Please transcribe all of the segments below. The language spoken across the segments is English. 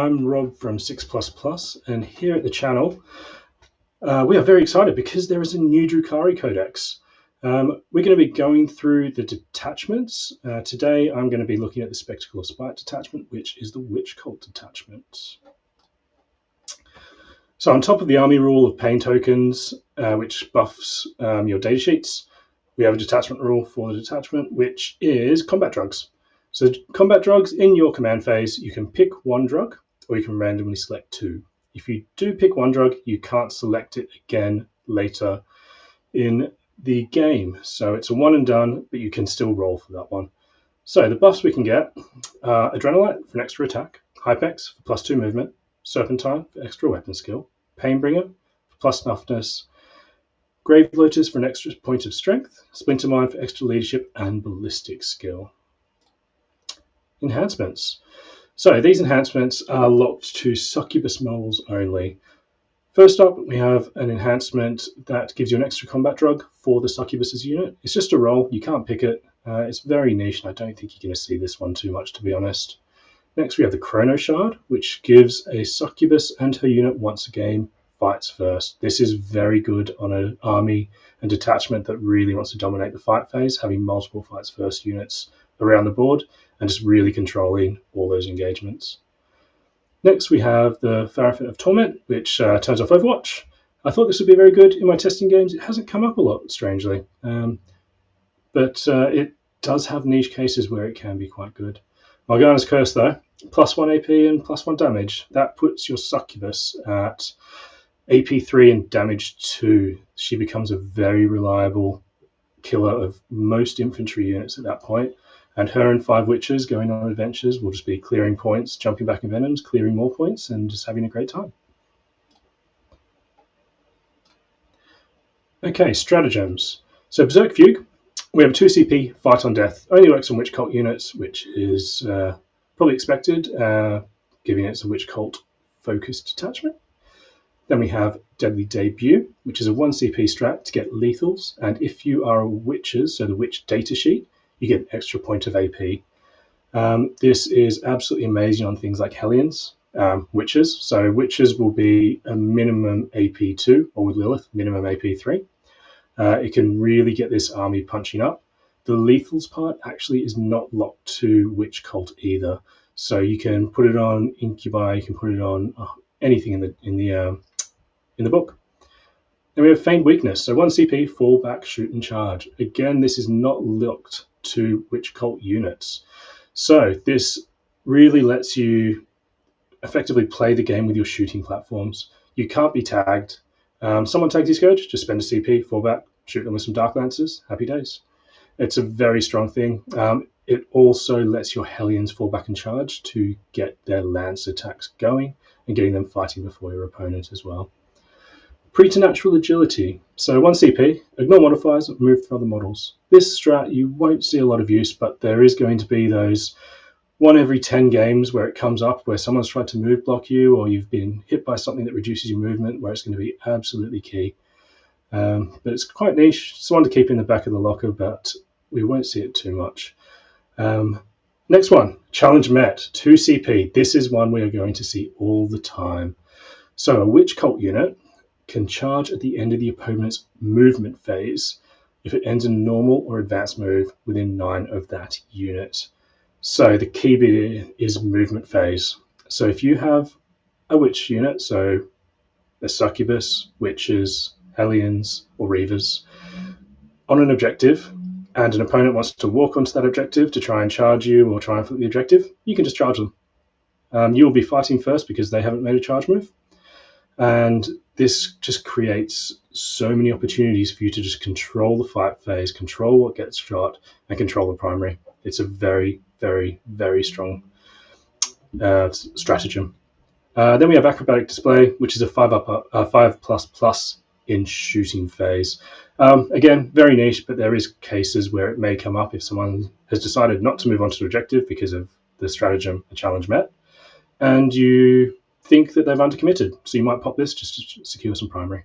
I'm Rob from 6++, and here at the channel, we are very excited because there is a new Drukhari Codex. We're going to be going through the detachments. Today, I'm going to be looking at the Spectacle of Spite detachment, which is the Witch Cult detachment. So on top of the army rule of pain tokens, which buffs your data sheets, we have a detachment rule for the detachment, which is combat drugs. So combat drugs, in your command phase, you can pick one drug or you can randomly select two. If you do pick one drug, you can't select it again later in the game. So it's a one and done, but you can still roll for that one. So the buffs we can get are Adrenalite for an extra attack, Hypex for +2 movement, Serpentine for extra weapon skill, Painbringer for +toughness, Grave Lotus for an extra point of strength, Splinter Mine for extra leadership and ballistic skill. Enhancements. So these enhancements are locked to succubus models only. First up, we have an enhancement that gives you an extra combat drug for the succubus's unit. It's just a roll, you can't pick it. It's very niche, and I don't think you're going to see this one too much, to be honest. Next, we have the Chrono Shard, which gives a succubus and her unit once a game fights first. This is very good on an army and detachment that really wants to dominate the fight phase, having multiple fights first units around the board and just really controlling all those engagements. Next, we have the Farafin of Torment, which turns off Overwatch. I thought this would be very good in my testing games. It hasn't come up a lot, strangely, but it does have niche cases where it can be quite good. Morgana's Curse, though, +1 AP and +1 damage. That puts your succubus at AP 3 and damage 2. She becomes a very reliable killer of most infantry units at that point. And her and 5 witches going on adventures will just be clearing points, jumping back in venoms, clearing more points, and just having a great time. Okay, stratagems. So Berserk Fugue, we have a 2 CP, Fight on Death. Only works on Witch Cult units, which is probably expected, given it's a Witch Cult focused detachment. Then we have Deadly Debut, which is a 1 CP strat to get lethals. And if you are a Witches, so the Witch data sheet, you get an extra point of AP. This is absolutely amazing on things like Hellions, Witches. So Witches will be a minimum AP 2, or with Lilith, minimum AP 3. It can really get this army punching up. The lethals part actually is not locked to Witch Cult either. So you can put it on Incubi, you can put it on anything in the book. Then we have Feigned Weakness, so 1 CP, fall back, shoot and charge. Again, this is not locked to Witch Cult units. So this really lets you effectively play the game with your shooting platforms. You can't be tagged. Someone tags your Scourge, just spend a CP, fall back, shoot them with some Dark Lancers, happy days. It's a very strong thing. It also lets your Hellions fall back and charge to get their Lance attacks going and getting them fighting before your opponent as well. Preternatural Agility. So 1 CP, ignore modifiers, move through other models. This strat you won't see a lot of use, but there is going to be those 1 every 10 games where it comes up where someone's tried to move block you or you've been hit by something that reduces your movement, where it's going to be absolutely key. But it's quite niche. It's one to keep in the back of the locker, but we won't see it too much. Next one, Challenge Met, 2 CP. This is one we are going to see all the time. So a Witch Cult unit can charge at the end of the opponent's movement phase if it ends a normal or advanced move within 9 of that unit. So the key bit is movement phase. So if you have a Witch unit, so a Succubus, Witches, Hellions, or Reavers, on an objective, and an opponent wants to walk onto that objective to try and charge you or try and flip the objective, you can just charge them. You will be fighting first because they haven't made a charge move. And this just creates so many opportunities for you to just control the fight phase, control what gets shot, and control the primary. It's a very, very, very strong stratagem. Then we have Acrobatic Display, which is a 5+ in shooting phase. Again, very niche, but there is cases where it may come up if someone has decided not to move on to the objective because of the stratagem, a challenge met, and you think that they've undercommitted. So you might pop this just to secure some primary.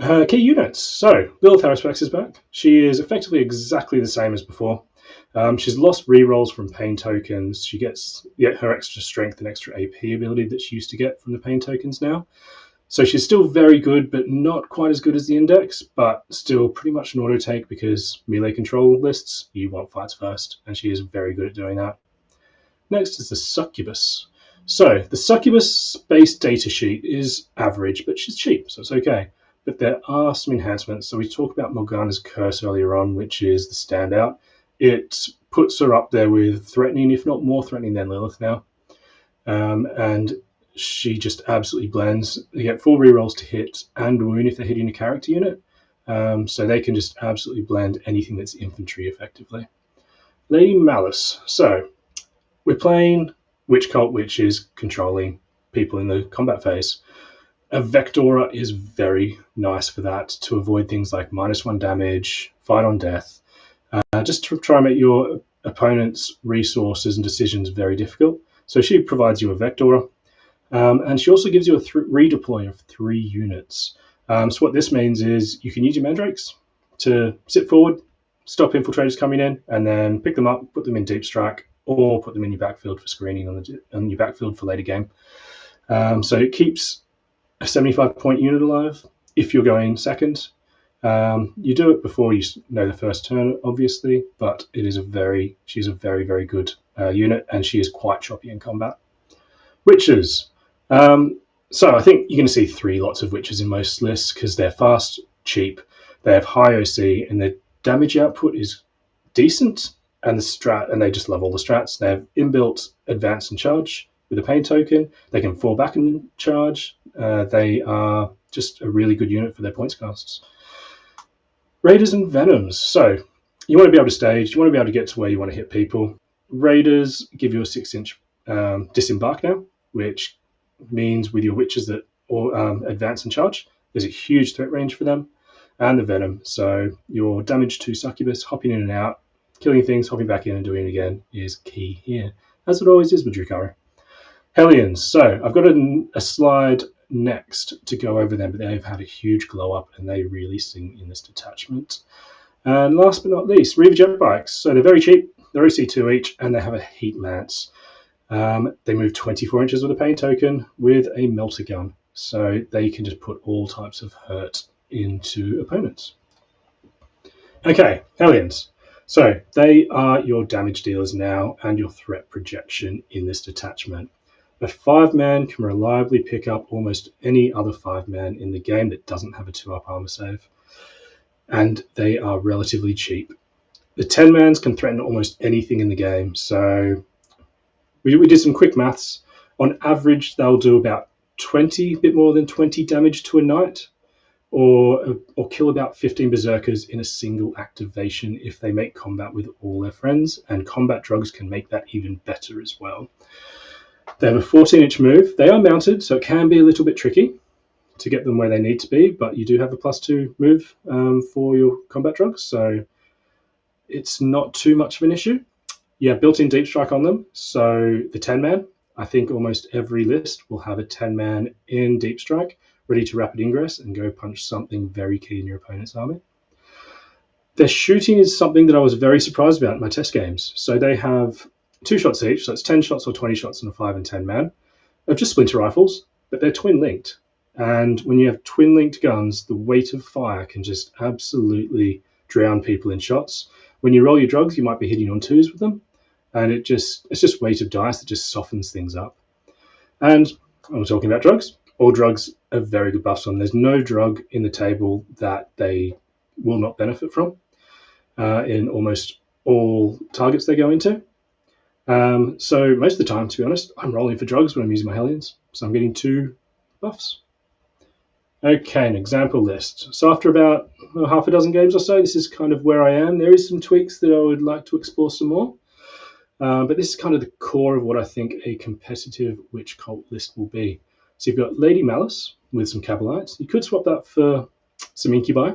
Key units. So Lilith Harrispex is back. She is effectively exactly the same as before. She's lost rerolls from pain tokens. She gets her extra strength and extra AP ability that she used to get from the pain tokens now. So she's still very good, but not quite as good as the Index, but still pretty much an auto take because melee control lists, you want fights first, and she is very good at doing that. Next is the Succubus. So the Succubus base data sheet is average, but she's cheap, so it's okay. But there are some enhancements. So we talked about Morgana's Curse earlier on, which is the standout. It puts her up there with threatening, if not more threatening than Lilith now. And she just absolutely blends. They get 4 rerolls to hit and wound if they're hitting a character unit. So they can just absolutely blend anything that's infantry effectively. Lady Malice. So we're playing Witch Cult, which is controlling people in the combat phase. A Vectora is very nice for that, to avoid things like -1 damage, fight on death, just to try and make your opponent's resources and decisions very difficult. So she provides you a Vectora, and she also gives you a redeploy of 3 units. So what this means is you can use your Mandrakes to sit forward, stop infiltrators coming in, and then pick them up, put them in deep strike, or put them in your backfield for screening on your backfield for later game. So it keeps a 75-point unit alive if you're going second. You do it before you know the first turn, obviously, but she's a very, very good unit, and she is quite choppy in combat. Witches. So I think you're going to see 3 lots of Witches in most lists because they're fast, cheap, they have high OC, and their damage output is decent, and they just love all the strats. They have inbuilt advance and charge with a pain token. They can fall back and charge. They are just a really good unit for their points casts. Raiders and Venoms. So you want to be able to stage, you want to be able to get to where you want to hit people. Raiders give you a 6-inch disembark now, which means with your Witches that advance and charge, there's a huge threat range for them. And the Venom. So your damage to Succubus, hopping in and out, killing things, hopping back in and doing it again is key here, as it always is with Drukhari. Hellions. So I've got a slide next to go over them, but they've had a huge glow up and they really sing in this detachment. And last but not least, Reaver jet bikes. So they're very cheap, they're OC2 each, and they have a heat lance. They move 24 inches with a pain token with a melter gun, so they can just put all types of hurt into opponents. Okay, Hellions. So they are your damage dealers now and your threat projection in this detachment. A 5-man can reliably pick up almost any other 5-man in the game that doesn't have a 2-up armor save, and they are relatively cheap. The 10-mans can threaten almost anything in the game, so we did some quick maths. On average, they'll do about 20, a bit more than 20 damage to a knight, or kill about 15 berserkers in a single activation if they make combat with all their friends, and combat drugs can make that even better as well. They have a 14-inch move. They are mounted, so it can be a little bit tricky to get them where they need to be, but you do have a +2 move for your combat drugs, so it's not too much of an issue. You have built-in deep strike on them, so the 10-man, I think almost every list will have a 10-man in deep strike, ready to rapid ingress and go punch something very key in your opponent's army. Their shooting is something that I was very surprised about in my test games. So they have 2 shots each, so it's 10 shots or 20 shots on a 5 and 10 man of just splinter rifles, but they're twin linked. And when you have twin linked guns, the weight of fire can just absolutely drown people in shots. When you roll your drugs, you might be hitting on 2s with them, and it's just weight of dice that just softens things up. And I'm talking about drugs. All drugs are very good buffs on. There's no drug in the table that they will not benefit from in almost all targets they go into. So most of the time, to be honest, I'm rolling for drugs when I'm using my Hellions, so I'm getting 2 buffs. Okay, an example list. So after about half a dozen games or so, this is kind of where I am. There is some tweaks that I would like to explore some more, but this is kind of the core of what I think a competitive Witch Cult list will be. So you've got Lady Malice with some Cabalites. You could swap that for some Incubi.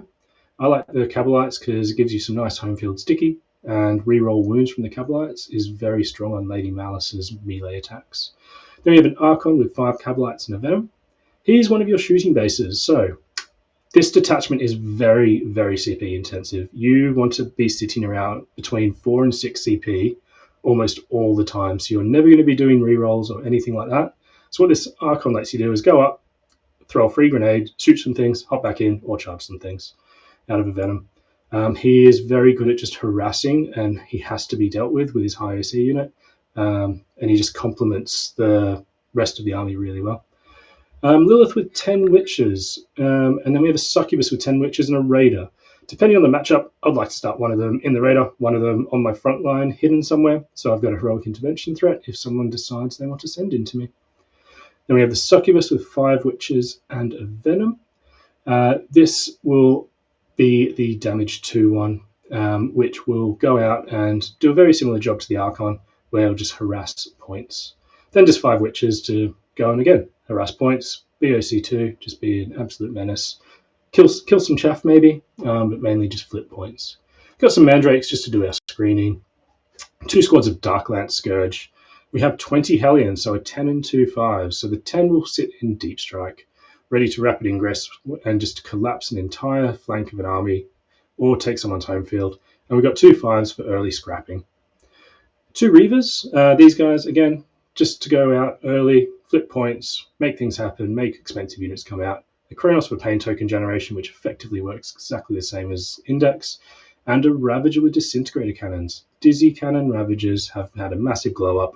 I like the Cabalites because it gives you some nice home field sticky, and reroll wounds from the Cabalites is very strong on Lady Malice's melee attacks. Then we have an Archon with 5 Cabalites and a Venom. He's one of your shooting bases, so This detachment is very, very CP intensive. You want to be sitting around between 4 and 6 CP almost all the time. So you're never going to be doing rerolls or anything like that. So what this Archon lets you do is go up, throw a free grenade, shoot some things, hop back in, or charge some things out of a Venom. He is very good at just harassing, and he has to be dealt with his high AC unit. And he just complements the rest of the army really well. Lilith with 10 Witches, and then we have a Succubus with 10 Witches and a Raider. Depending on the matchup, I'd like to start one of them in the Raider, one of them on my front line, hidden somewhere, so I've got a heroic intervention threat if someone decides they want to send into me. Then we have the Succubus with 5 Witches and a Venom. This will be the damage 2 one, which will go out and do a very similar job to the Archon, where it'll just harass points. Then just 5 Witches to go and again harass points. BOC2, just be an absolute menace. Kill some chaff maybe, but mainly just flip points. Got some Mandrakes just to do our screening. 2 squads of Dark Lance Scourge. We have 20 Hellions, so a 10 and 2 5s. So the 10 will sit in Deep Strike, ready to rapid ingress and just collapse an entire flank of an army or take someone's home field. And we've got 2 5s for early scrapping. 2 Reavers, these guys, again, just to go out early, flip points, make things happen, make expensive units come out. The Kronos for Pain Token Generation, which effectively works exactly the same as Index, and a Ravager with Disintegrator Cannons. Dizzy Cannon Ravagers have had a massive glow up.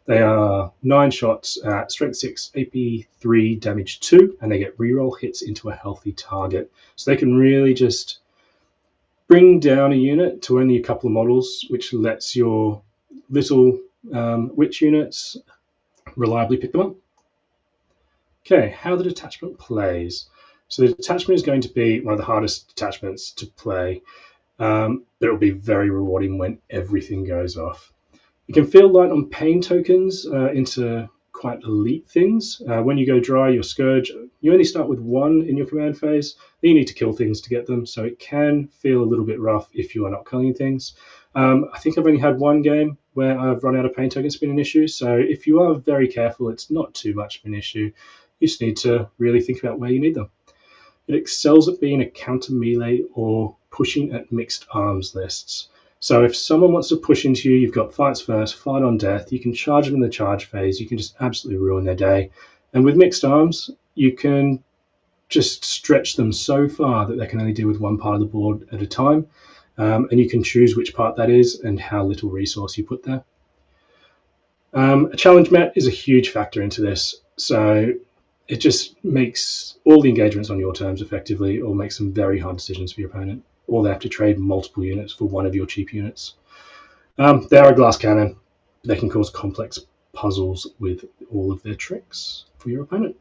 They are 9 shots at Strength 6, AP 3, Damage 2, and they get reroll hits into a healthy target. So they can really just bring down a unit to only a couple of models, which lets your little witch units reliably pick them up. Okay, how the detachment plays. So the detachment is going to be one of the hardest detachments to play, but it'll be very rewarding when everything goes off. You can feel light on pain tokens into quite elite things. When you go dry, your Scourge, you only start with 1 in your command phase. Then you need to kill things to get them, so it can feel a little bit rough if you are not killing things. I think I've only had 1 game where I've run out of pain tokens been an issue, so if you are very careful, it's not too much of an issue. You just need to really think about where you need them. It excels at being a counter melee or pushing at mixed arms lists. So if someone wants to push into you, you've got fights first, fight on death, you can charge them in the charge phase, you can just absolutely ruin their day. And with mixed arms, you can just stretch them so far that they can only deal with one part of the board at a time. And you can choose which part that is and how little resource you put there. A challenge met is a huge factor into this. So it just makes all the engagements on your terms effectively, or makes some very hard decisions for your opponent, or they have to trade multiple units for one of your cheap units. They are a glass cannon. They can cause complex puzzles with all of their tricks for your opponent.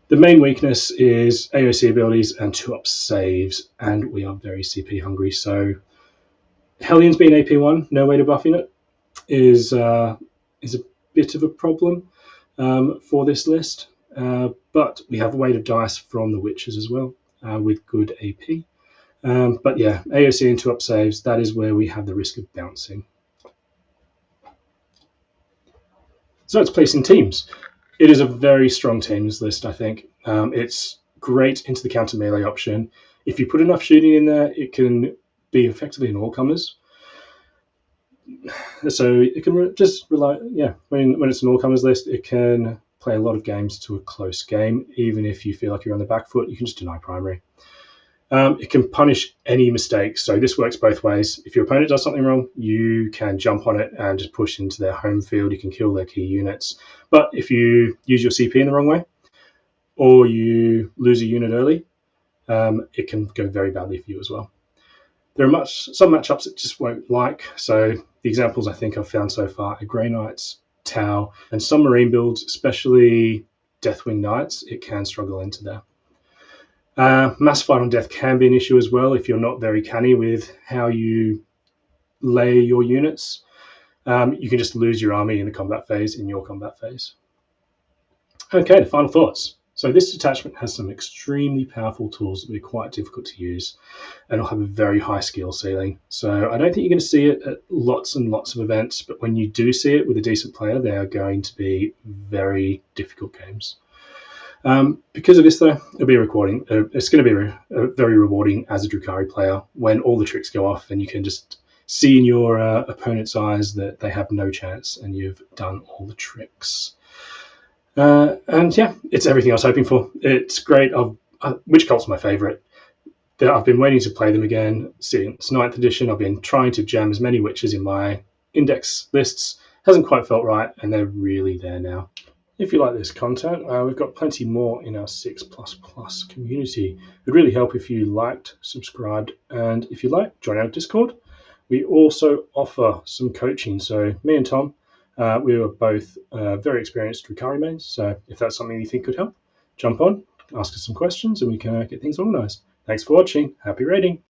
The main weakness is AOC abilities and 2-up saves, and we are very CP hungry, so Hellions being AP1, no way to buffing it, is a bit of a problem for this list. But we have a weight of dice from the Witches as well, with good AP. But yeah, AOC and 2-up saves, that is where we have the risk of bouncing. So it's placing teams. It is a very strong teams list, I think. It's great into the counter melee option. If you put enough shooting in there, it can be effectively an all-comers. So it can just rely, when it's an all-comers list, it can play a lot of games to a close game. Even if you feel like you're on the back foot, you can just deny primary. It can punish any mistakes, so this works both ways. If your opponent does something wrong, you can jump on it and just push into their home field. You can kill their key units. But if you use your CP in the wrong way, or you lose a unit early, it can go very badly for you as well. There are some matchups that just won't like, so the examples I think I've found so far are Grey Knights, Tau, and some Marine builds, especially Deathwing Knights, it can struggle into there. Mass fight on death can be an issue as well if you're not very canny with how you lay your units. You can just lose your army in the combat phase, in your combat phase. Okay, the final thoughts. So this detachment has some extremely powerful tools that will be quite difficult to use, and will have a very high skill ceiling. So I don't think you're going to see it at lots and lots of events, but when you do see it with a decent player, they are going to be very difficult games. Because of this, though, it'll be a recording. It's going to be very rewarding as a Drukhari player when all the tricks go off and you can just see in your opponent's eyes that they have no chance and you've done all the tricks. And yeah, it's everything I was hoping for. It's great. Witch Cult's my favourite. I've been waiting to play them again since 9th edition. I've been trying to jam as many witches in my index lists. Hasn't quite felt right, and they're really there now. If you like this content, we've got plenty more in our 6++ community. It would really help if you liked, subscribed, and if you like, join our Discord. We also offer some coaching. So me and Tom, we were both very experienced Drukhari mains. So if that's something you think could help, jump on, ask us some questions, and we can get things organised. Thanks for watching. Happy raiding.